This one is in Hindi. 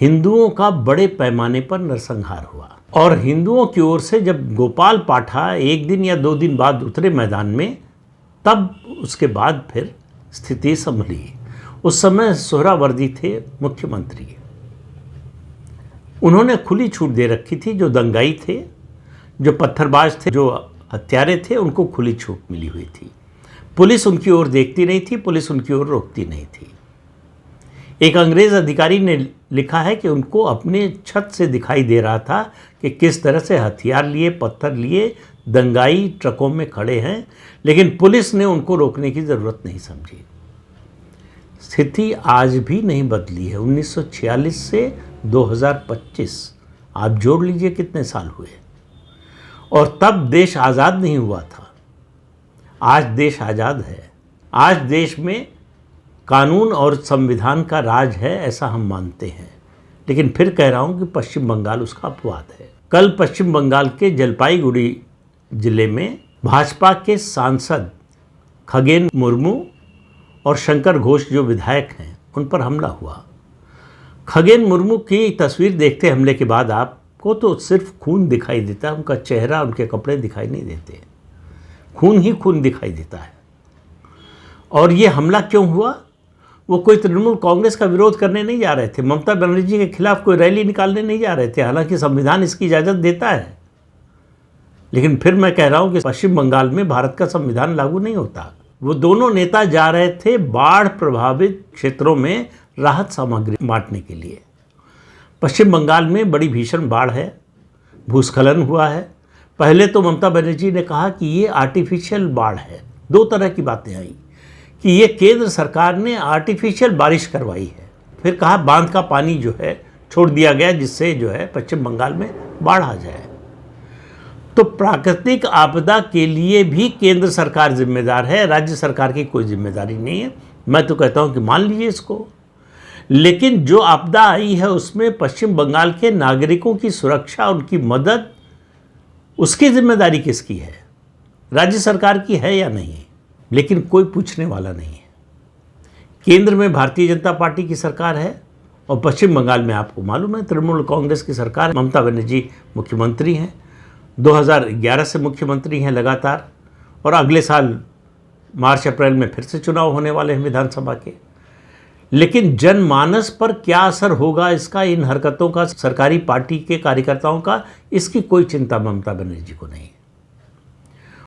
हिंदुओं का बड़े पैमाने पर नरसंहार हुआ और हिंदुओं की ओर से जब गोपाल पाठा एक दिन या 2 दिन बाद उतरे मैदान में, तब उसके बाद फिर स्थिति संभली। उस समय सोहरावर्दी थे मुख्यमंत्री। उन्होंने खुली छूट दे रखी थी। जो दंगाई थे, जो पत्थरबाज थे, जो हत्यारे थे, उनको खुली छूट मिली हुई थी। पुलिस उनकी ओर देखती नहीं थी, पुलिस उनकी ओर रोकती नहीं थी। एक अंग्रेज़ अधिकारी ने लिखा है कि उनको अपने छत से दिखाई दे रहा था कि किस तरह से हथियार लिए, पत्थर लिए दंगाई ट्रकों में खड़े हैं, लेकिन पुलिस ने उनको रोकने की ज़रूरत नहीं समझी। स्थिति आज भी नहीं बदली है। 1946 से 2025, आप जोड़ लीजिए कितने साल हुए। और तब देश आज़ाद नहीं हुआ था। आज देश आज़ाद है। आज देश में कानून और संविधान का राज है, ऐसा हम मानते हैं। लेकिन फिर कह रहा हूं कि पश्चिम बंगाल उसका अपवाद है। कल पश्चिम बंगाल के जलपाईगुड़ी जिले में भाजपा के सांसद खगेन मुर्मू और शंकर घोष जो विधायक हैं, उन पर हमला हुआ। खगेन मुर्मू की तस्वीर देखते हमले के बाद आपको तो सिर्फ खून दिखाई देता है, उनका चेहरा, उनके कपड़े दिखाई नहीं देते, खून ही खून दिखाई देता है। और ये हमला क्यों हुआ? वो कोई तृणमूल कांग्रेस का विरोध करने नहीं जा रहे थे, ममता बनर्जी के खिलाफ कोई रैली निकालने नहीं जा रहे थे, हालांकि संविधान इसकी इजाज़त देता है। लेकिन फिर मैं कह रहा हूं कि पश्चिम बंगाल में भारत का संविधान लागू नहीं होता। वो दोनों नेता जा रहे थे बाढ़ प्रभावित क्षेत्रों में राहत सामग्री बांटने के लिए। पश्चिम बंगाल में बड़ी भीषण बाढ़ है, भूस्खलन हुआ है। पहले तो ममता बनर्जी ने कहा कि ये आर्टिफिशियल बाढ़ है। 2 तरह की बातें आई कि ये केंद्र सरकार ने आर्टिफिशियल बारिश करवाई है। फिर कहा बांध का पानी जो है छोड़ दिया गया, जिससे जो है पश्चिम बंगाल में बाढ़ आ जाए। तो प्राकृतिक आपदा के लिए भी केंद्र सरकार जिम्मेदार है, राज्य सरकार की कोई जिम्मेदारी नहीं है। मैं तो कहता हूं कि मान लीजिए इसको। लेकिन जो आपदा आई है उसमें पश्चिम बंगाल के नागरिकों की सुरक्षा, उनकी मदद, उसकी जिम्मेदारी किसकी है? राज्य सरकार की है या नहीं? लेकिन कोई पूछने वाला नहीं है। केंद्र में भारतीय जनता पार्टी की सरकार है और पश्चिम बंगाल में आपको मालूम है तृणमूल कांग्रेस की सरकार। ममता बनर्जी मुख्यमंत्री हैं, 2011 से मुख्यमंत्री हैं लगातार, और अगले साल मार्च अप्रैल में फिर से चुनाव होने वाले हैं विधानसभा के। लेकिन जनमानस पर क्या असर होगा इसका, इन हरकतों का, सरकारी पार्टी के कार्यकर्ताओं का, इसकी कोई चिंता ममता बनर्जी को नहीं है।